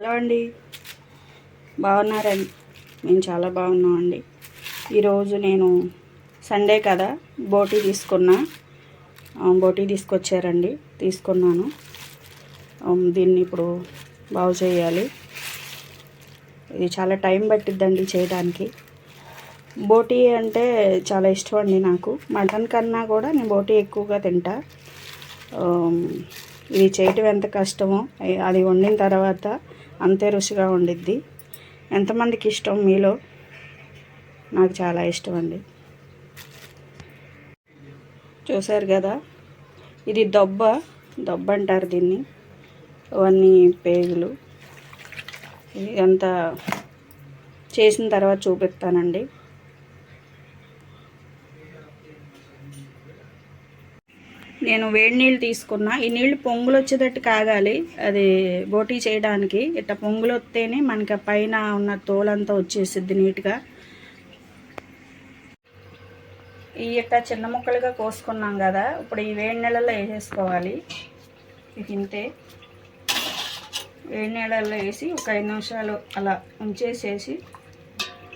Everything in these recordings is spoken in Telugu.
హలో అండి, బాగున్నారండి? మేము చాలా బాగున్నామండి. ఈరోజు నేను సండే కదా బోటీ తీసుకొచ్చారండి, తీసుకున్నాను. దీన్ని ఇప్పుడు బాగు చేయాలి. ఇది చాలా టైం పట్టిద్దండి చేయడానికి. బోటీ అంటే చాలా ఇష్టం అండి నాకు. మటన్ కన్నా కూడా నేను బోటీ ఎక్కువగా తింటా. ఇది చేయటం ఎంత కష్టమో అది వండిన తర్వాత అంతే రుచిగా ఉండిద్ది. ఎంతమందికి ఇష్టం మీలో? నాకు చాలా ఇష్టం అండి. చూసారు కదా, ఇది దొబ్బ అంటారు దీన్ని. అవన్నీ పేగులు ఇదంతా చేసిన తర్వాత చూపిస్తానండి. నేను వేడి నీళ్ళు తీసుకున్నా. ఈ నీళ్ళు పొంగులు వచ్చేటట్టు కాగాలి. అది బోటీ చేయడానికి ఇట్లా పొంగులు వస్తేనే మనకి పైన ఉన్న తోలంతా వచ్చేసిద్ది నీట్గా. ఈ ఇట్లా చిన్న ముక్కలుగా కోసుకున్నాం కదా, ఇప్పుడు ఈ వేడి నీళ్ళల్లో వేసేసుకోవాలి. ఇంతే, వేడి నీళ్ళల్లో వేసి ఒక 5 నిమిషాలు అలా ఉంచేసేసి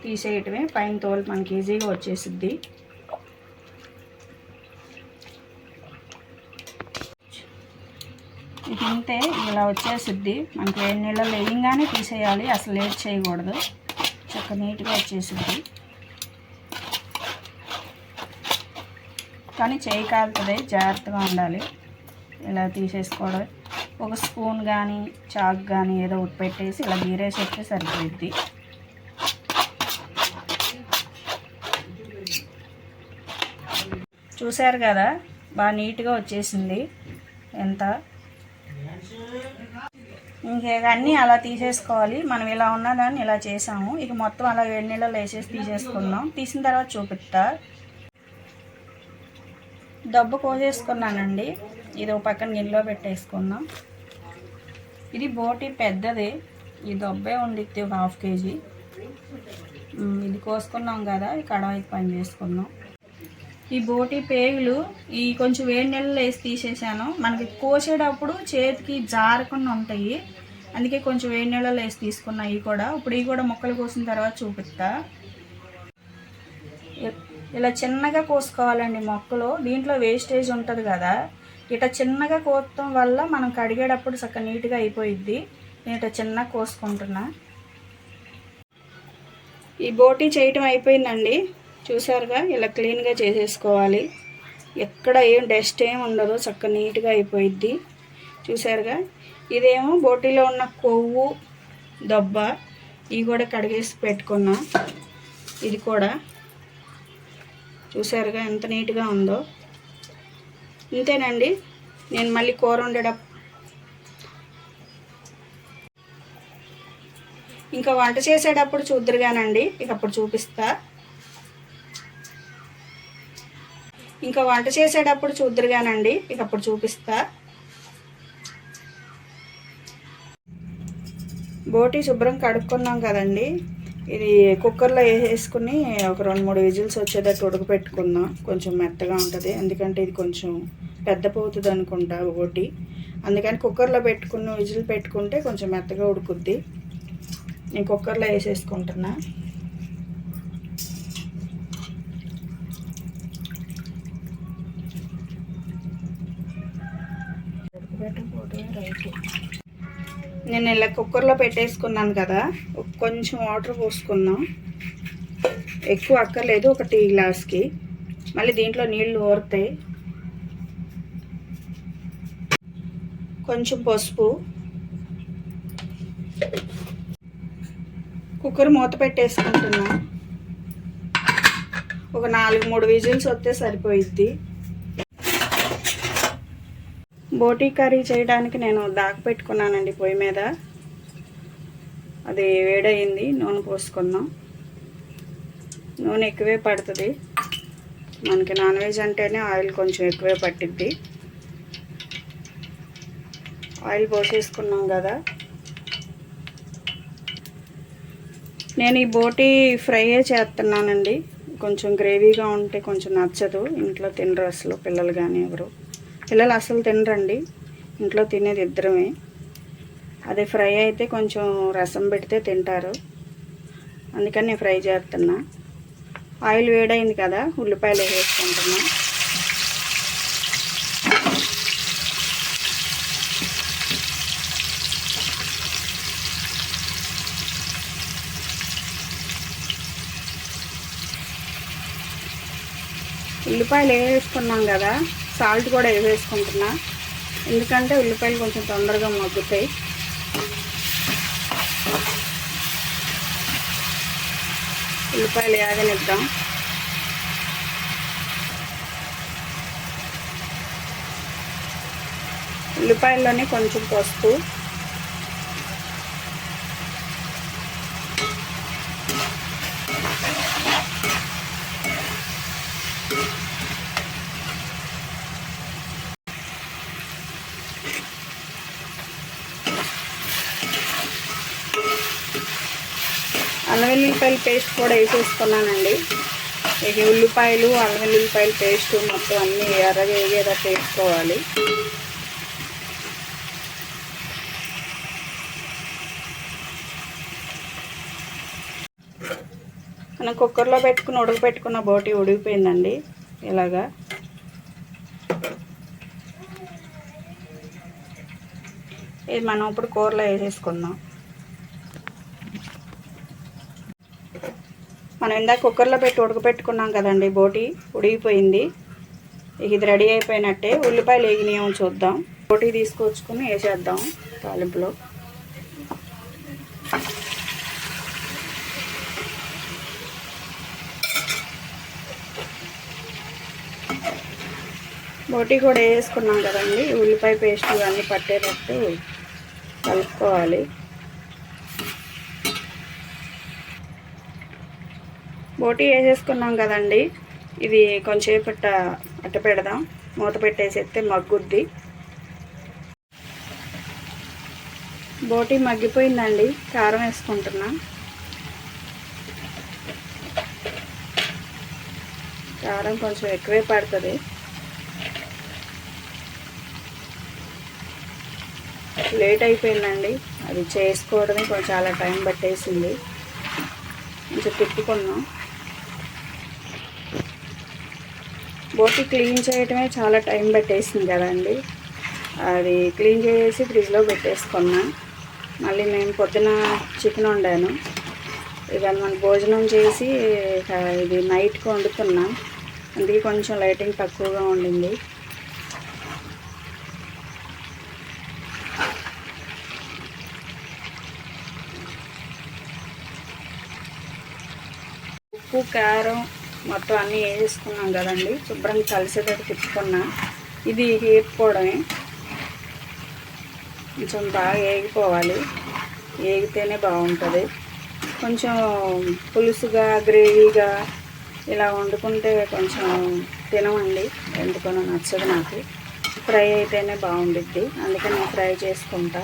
తీసేయటమే. పైన తోలు మనకి ఈజీగా వచ్చేసిద్ది. ఇది ఇంతే, ఇలా వచ్చేసిద్ది. మనకి వేడి నీళ్ళలో వేయంగానే తీసేయాలి, అసలు లేట్ చేయకూడదు. చక్కగా నీట్గా వచ్చేసిద్ది. కానీ చేయి కాలుతుంది, జాగ్రత్తగా ఉండాలి. ఇలా తీసేసుకోవడం. ఒక స్పూన్ కానీ చాక్ కానీ ఏదో ఒకటి పెట్టేసి ఇలా గీరేసి వస్తే సరిపోయిద్ది. చూసారు కదా, బాగా నీట్గా వచ్చేసింది. ఎంత ఇంకేవన్నీ అలా తీసేసుకోవాలి. మనం ఇలా ఉన్నదాన్ని ఇలా చేసాము. ఇక మొత్తం అలా వేడి నీళ్ళలో వేసేసి తీసేసుకుందాం. తీసిన తర్వాత చూపిస్తా. దెబ్బ కోసేసుకున్నానండి. ఇది ఒక పక్కన గిన్నెలో పెట్టేసుకుందాం. ఇది బోటీ పెద్దది, ఈ దొబ్బే ఉండిద్ది ఒక 1/2 kg. ఇది కోసుకున్నాం కదా, ఈ కడాయికి పని చేసుకుందాం. ఈ బోటీ పేగులు ఈ కొంచెం వేడి నీళ్ళలో వేసి తీసేసాను. మనకి కోసేటప్పుడు చేతికి జారకుండా ఉంటాయి, అందుకే కొంచెం వేడి నీళ్ళలో వేసి తీసుకున్నా. ఇప్పుడు ఈ కూడా ముక్కలు కోసిన తర్వాత చూపిస్తా. ఇలా చిన్నగా కోసుకోవాలండి మొక్కలు. దీంట్లో వేస్టేజ్ ఉంటుంది కదా, ఇట్లా చిన్నగా కోయటం వల్ల మనం కడిగేటప్పుడు చక్కగా నీట్గా అయిపోయిద్ది. నేను ఇట్లా చిన్నగా కోసుకుంటున్నా. ఈ బోటీ చేయటం అయిపోయిందండి. చూసారుగా, ఇలా క్లీన్గా చేసేసుకోవాలి. ఎక్కడ ఏం డస్ట్ ఏం ఉండదు, చక్కగా నీట్గా అయిపోయిద్ది. చూసారుగా, ఇదేమో బోటీలో ఉన్న కొవ్వు దొబ్బ, ఇవి కూడా కడిగేసి పెట్టుకున్నా. ఇది కూడా చూసారుగా ఎంత నీట్గా ఉందో. ఇంతేనండి. నేను మళ్ళీ కూర వండేటప్పుడు ఇంకా వంట చేసేటప్పుడు చూద్దరుగానండి. ఇక అప్పుడు చూపిస్తా. బోటీ శుభ్రం కడుక్కున్నాం కదండి. ఇది కుక్కర్లో వేసేసుకుని ఒక 2-3 విజిల్స్ వచ్చేటట్టు ఉడకపెట్టుకుందాం. కొంచెం మెత్తగా ఉంటుంది, ఎందుకంటే ఇది కొంచెం పెద్ద పోతుంది అనుకుంటా బోటీ. అందుకని కుక్కర్లో విజిల్ పెట్టుకుంటే కొంచెం మెత్తగా ఉడుకుద్ది. నేను కుక్కర్లో వేసేసుకుంటున్నా. నేను ఇలా కుక్కర్లో పెట్టేసుకున్నాను కదా, కొంచెం వాటర్ పోసుకున్నాం. ఎక్కువ అక్కర్లేదు, ఒక టీ గ్లాస్కి. మళ్ళీ దీంట్లో నీళ్లు ఊరుతాయి. కొంచెం పసుపు. కుక్కర్ మూత పెట్టేసుకుంటున్నా. ఒక 4-3 విజిల్స్ వస్తే సరిపోయిద్ది. బోటీ కర్రీ చేయడానికి నేను పెట్టుకున్నానండి పొయ్యి మీద. అది వేడయింది, నూనె పోసుకుందాం. నూనె ఎక్కువే పడుతుంది మనకి. నాన్ వెజ్ అంటేనే ఆయిల్ కొంచెం ఎక్కువే పట్టిద్ది. ఆయిల్ పోసేసుకున్నాం కదా. నేను ఈ బోటీ ఫ్రైయే చేస్తున్నానండి. కొంచెం గ్రేవీగా ఉంటే కొంచెం నచ్చదు, ఇంట్లో తినరు అసలు పిల్లలు కానీ ఎవరు. పిల్లలు అసలు తినరండి, ఇంట్లో తినేది ఇద్దరమే. అదే ఫ్రై అయితే కొంచెం రసం పెడితే తింటారు, అందుకని నేను ఫ్రై చేస్తున్నా. ఆయిల్ వేడైంది కదా, ఉల్లిపాయలు వేసుకుంటున్నా. ఉల్లిపాయలు వేసుకున్నాం కదా, సాల్ట్ కూడా వేసుకుంటున్నా, ఎందుకంటే ఉల్లిపాయలు కొంచెం తొందరగా మగ్గుతాయి. ఉల్లిపాయలు వేగనిద్దాం. ఉల్లిపాయల్లోనే కొంచెం పసుపు, అల్లం వెల్లుల్లిపాయల పేస్ట్ కూడా వేసేసుకున్నానండి. ఇక ఉల్లిపాయలు అల్లం వెల్లుల్లిపాయల పేస్ట్ మొత్తం అన్నీ ఎర్రగా వేగేదాకా వేసుకోవాలి. మనం కుక్కర్లో పెట్టుకుని ఉడకపెట్టుకున్న బోటి ఉడికిపోయిందండి. ఇలాగా ఇది మనం ఇప్పుడు కూరలో వేసేసుకుందాం. మనం ఇందాక కుక్కర్లో పెట్టి ఉడకపెట్టుకున్నాం కదండి, బోటి ఉడికిపోయింది. ఇది రెడీ అయిపోయినట్టే. ఉల్లిపాయలు వేగినాయేమో చూద్దాం. బోటి తీసుకొచ్చుకుని వేసేద్దాం తాలింపులో. బోటి కూడా వేసుకున్నాం కదండి, ఉల్లిపాయ పేస్ట్ ఇవన్నీ పట్టేటట్టు కలుపుకోవాలి. బోటి వేసేసుకున్నాం కదండి, ఇది కొంచెంసేపు అట్ట పెడదాం. మూత పెట్టేసేస్తే మగ్గుద్ది. బోటి మగ్గిపోయిందండి. కారం వేసుకుంటున్నా. కారం కొంచెం ఎక్కువే పడుతుంది. లేట్ అయిపోయిందండి, అది చేసుకోవడమే కొంచెం చాలా టైం పట్టేసింది. కొంచెం తిప్పుకున్నాం. బోటి క్లీన్ చేయటమే చాలా టైం పట్టేసింది కదండి, అది క్లీన్ చేసి ఫ్రిడ్జ్లో పెట్టేసుకున్నా. మళ్ళీ మేము పొద్దున చికెన్ వండాను. ఇక మనం భోజనం చేసి ఇది నైట్కి వండుతున్నాం, అందుకే కొంచెం లైటింగ్ తక్కువగా ఉండింది. ఉప్పు కారం మొత్తం అన్నీ వేసుకున్నాం కదండి, శుభ్రంగా కలిసేటట్టు తిప్పుకున్నా. ఇది వేపుకోవడమే, కొంచెం బాగా వేగిపోవాలి. వేగితేనే బాగుంటుంది. కొంచెం పులుసుగా గ్రేవీగా ఇలా వండుకుంటే కొంచెం తినమండి, ఎందుకనో నచ్చదు నాకు. ఫ్రై అయితేనే బాగుండిద్ది, అందుకని నేను ఫ్రై చేసుకుంటా.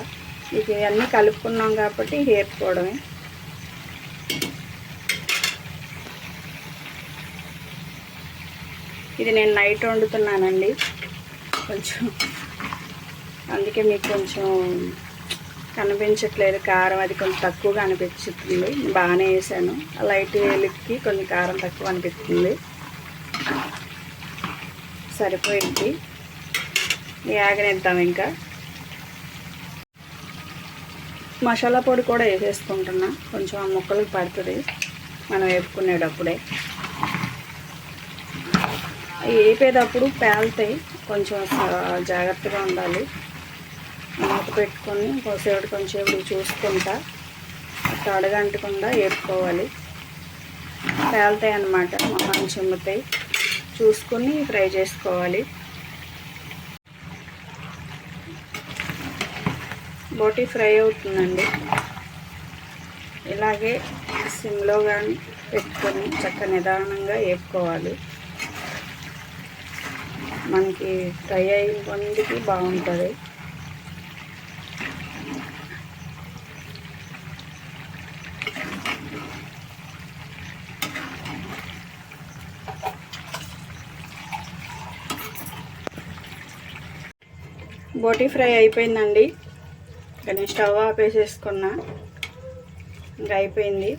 ఇది అన్నీ కలుపుకున్నాం కాబట్టి వేపుకోవడమే. ఇది నేను నైట్ వండుతున్నానండి కొంచెం, అందుకే మీకు కొంచెం కనిపించట్లేదు. కారం అది కొంచెం తక్కువగా అనిపించుతుంది. బాగానే వేసాను, లైట్ వేలికి కొంచెం కారం తక్కువ అనిపిస్తుంది. సరిపోయింది. వేగనిద్దాం. ఇంకా మసాలా పొడి కూడా వేసేసుకుంటున్నా, కొంచెం ఆ ముక్కలకు పడుతుంది మనం వేపుకునేటప్పుడే. వేపేటప్పుడు పేలుతాయి, కొంచెం జాగ్రత్తగా ఉండాలి. మూత పెట్టుకొని కొద్దిసేపు కొంచెం చూసుకుంటా అట్లా అడగంటకుండా వేపుకోవాలి. పేలుతాయి అన్నమాట, మొహాన్ని చిమ్ముతాయి. చూసుకొని ఫ్రై చేసుకోవాలి. బోటి ఫ్రై అవుతుందండి. ఇలాగే సిమ్లో కానీ పెట్టుకొని చక్కగా నిదానంగా వేపుకోవాలి. మనకి ఫ్రై అయిన కొందికి బాగుంటుంది. బోటి ఫ్రై అయిపోయిందండి. ఇంకా నేను స్టవ్ ఆపేసేసుకున్నా, ఇంకా అయిపోయింది.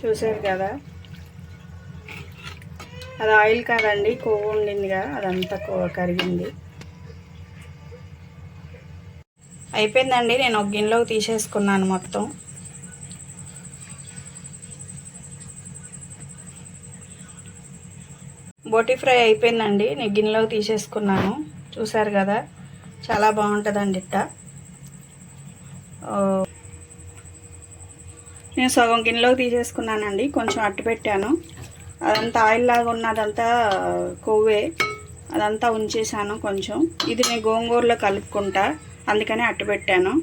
చూసారు కదా, అది ఆయిల్ కాదండి, కొవ్వు ఉండిందిగా అదంతా కరిగింది. అయిపోయిందండి. నేను ఒక గిన్నెలోకి తీసేసుకున్నాను మొత్తం. బోటి ఫ్రై అయిపోయిందండి. నేను గిన్నెలోకి తీసేసుకున్నాను. చూసారు కదా, చాలా బాగుంటుందండి ఇట్ట. నేను సగం గిన్నెలోకి తీసేసుకున్నానండి. కొంచెం అట్టు పెట్టాను, అదంతా ఆయిల్ లాగా ఉన్నదంతా కొవ్వే, అదంతా ఉంచేసాను కొంచెం. ఇది నేను గోంగూరలో కలుపుకుంటా, అందుకని అట్టు పెట్టాను.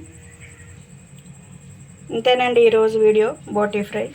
ఇంతేనండి ఈరోజు వీడియో బోటి ఫ్రై.